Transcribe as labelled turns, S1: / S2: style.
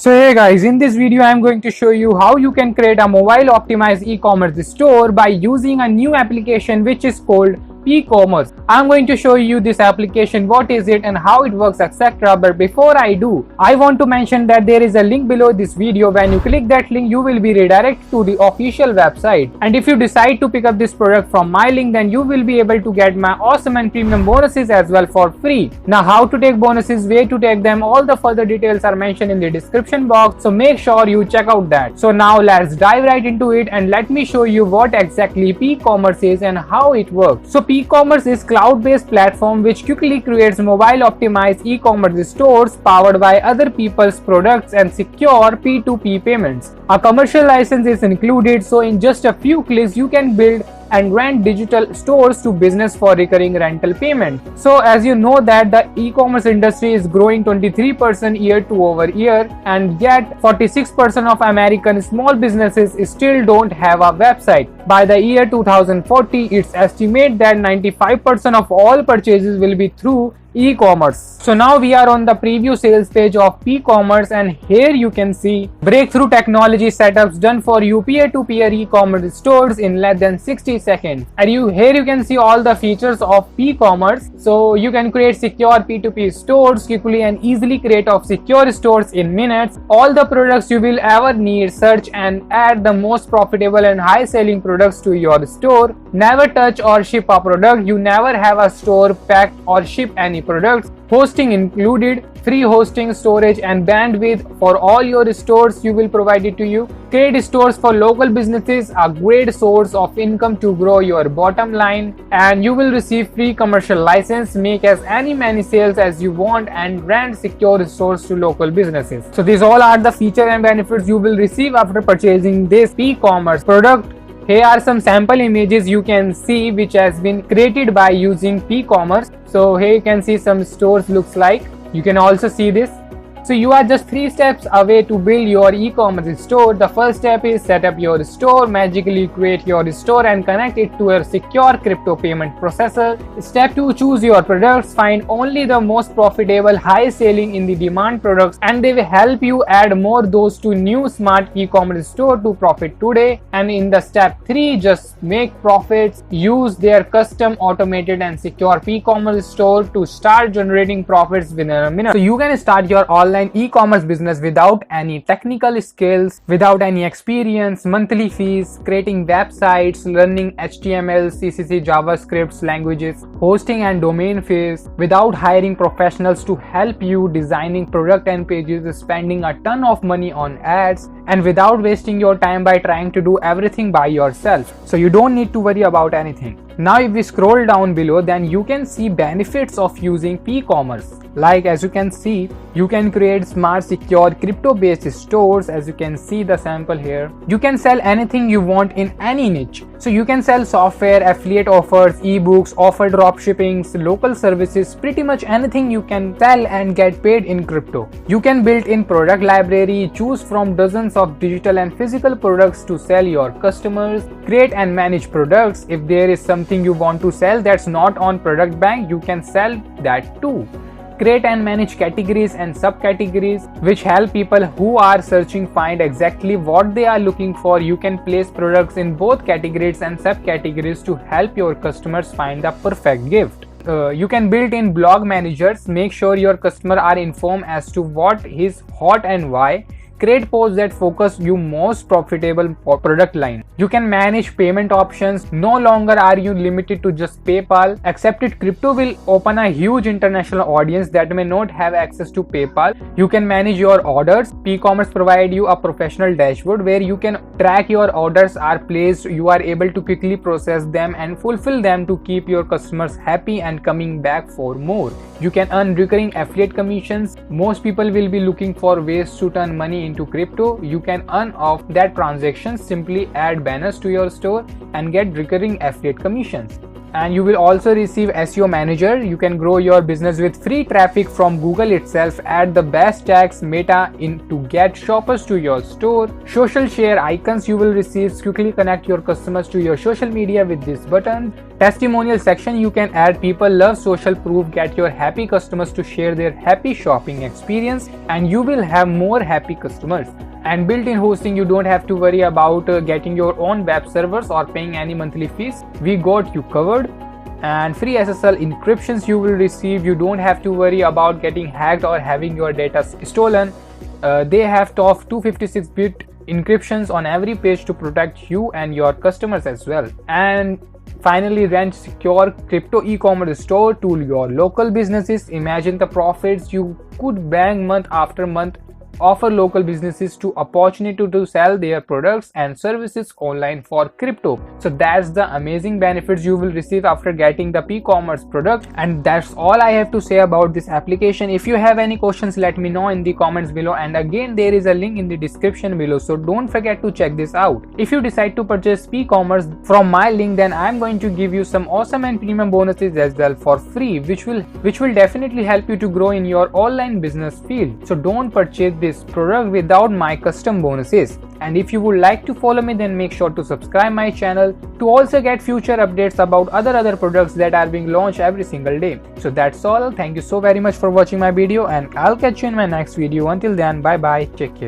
S1: So hey guys, in this video I am going to show you how you can create a mobile optimized e-commerce store by using a new application which is called pCommerce. I'm going to show you this application, what is it and how it works, etc. But before I do, I want to mention that there is a link below this video. When you click that link, you will be redirected to the official website. And if you decide to pick up this product from my link, then you will be able to get my awesome and premium bonuses as well for free. Now how to take bonuses, where to take them, all the further details are mentioned in the description box. So make sure you check out that. So now let's dive right into it and let me show you what exactly pCommerce is and how it works. So pCommerce is cloud-based platform which quickly creates mobile optimized e-commerce stores powered by other people's products and secure P2P payments. A commercial license is included, so in just a few clicks you can build and rent digital stores to business for recurring rental payment. So as you know that the e-commerce industry is growing 23% year-over-year, and yet 46% of American small businesses still don't have a website. By the year 2040, it's estimated that 95% of all purchases will be through e-commerce. So now we are on the preview sales page of pCommerce, and here you can see breakthrough technology setups done for you peer-to-peer e-commerce stores in less than 60 seconds. And here you can see all the features of pCommerce. So you can create secure P2P stores quickly and easily, create of secure stores in minutes. All the products you will ever need, search and add the most profitable and high selling products to your store. Never touch or ship a product. You never have a store, pack or ship any products. Hosting included, free hosting, storage and bandwidth for all your stores you will provide it to you. Create stores for local businesses, a great source of income to grow your bottom line, and you will receive free commercial license, make as many sales as you want, and rent secure stores to local businesses. So these all are the features and benefits you will receive after purchasing this pCommerce product. Here are some sample images you can see which has been created by using pCommerce. So here you can see some stores looks like. You can also see this. So you are just 3 steps away to build your e-commerce store. The first step is set up your store, magically create your store and connect it to a secure crypto payment processor. Step 2, choose your products, find only the most profitable, high selling in the demand products, and they will help you add more those to new smart e-commerce store to profit today. And in the step 3, just make profits, use their custom automated and secure pCommerce store to start generating profits within a minute. So you can start your online e-commerce business without any technical skills, without any experience, monthly fees, creating websites, learning HTML, CSS, JavaScript languages, hosting and domain fees, without hiring professionals to help you designing product and pages, spending a ton of money on ads, and without wasting your time by trying to do everything by yourself. So you don't need to worry about anything. Now if we scroll down below, then you can see benefits of using pCommerce. Like as you can see, you can create smart secure crypto based stores. As you can see the sample here, you can sell anything you want in any niche. So you can sell software, affiliate offers, ebooks, offer drop shippings, local services, pretty much anything you can sell and get paid in crypto. You can build in product library, choose from dozens of digital and physical products to sell your customers, create and manage products. If there is something you want to sell that's not on product bank, you can sell that too. Create and manage categories and subcategories which help people who are searching find exactly what they are looking for. You can place products in both categories and subcategories to help your customers find the perfect gift. You can build in blog managers, make sure your customer are informed as to what is hot and why. Create posts that focus you most profitable product line. You can manage payment options. No longer are you limited to just PayPal. Accepted crypto will open a huge international audience that may not have access to PayPal. You can manage your orders. pCommerce provide you a professional dashboard where you can track your orders are placed. You are able to quickly process them and fulfill them to keep your customers happy and coming back for more. You can earn recurring affiliate commissions. Most people will be looking for ways to turn money into crypto. You can earn off that transaction. Simply add banners to your store and get recurring affiliate commissions. And you will also receive SEO manager. You can grow your business with free traffic from Google itself. Add the best tags meta in to get shoppers to your store. Social share icons you will receive. Quickly connect your customers to your social media with this button. Testimonial section, you can add people love social proof. Get your happy customers to share their happy shopping experience and you will have more happy customers. And built-in hosting, you don't have to worry about getting your own web servers or paying any monthly fees. We got you covered. And free Ssl encryptions you will receive. You don't have to worry about getting hacked or having your data stolen. They have top 256-bit encryptions on every page to protect you and your customers as well. And finally, rent secure crypto e-commerce store to your local businesses. Imagine the profits you could bank month after month. Offer local businesses to opportunity to sell their products and services online for crypto. So that's the amazing benefits you will receive after getting the pCommerce product. And that's all I have to say about this application. If you have any questions, let me know in the comments below, and again there is a link in the description below, so don't forget to check this out. If you decide to purchase pCommerce from my link, then I'm going to give you some awesome and premium bonuses as well for free, which will definitely help you to grow in your online business field. So don't purchase this product without my custom bonuses. And if you would like to follow me, then make sure to subscribe my channel to also get future updates about other products that are being launched every single day. So that's all. Thank you so very much for watching my video, and I'll catch you in my next video. Until then, bye bye, take care.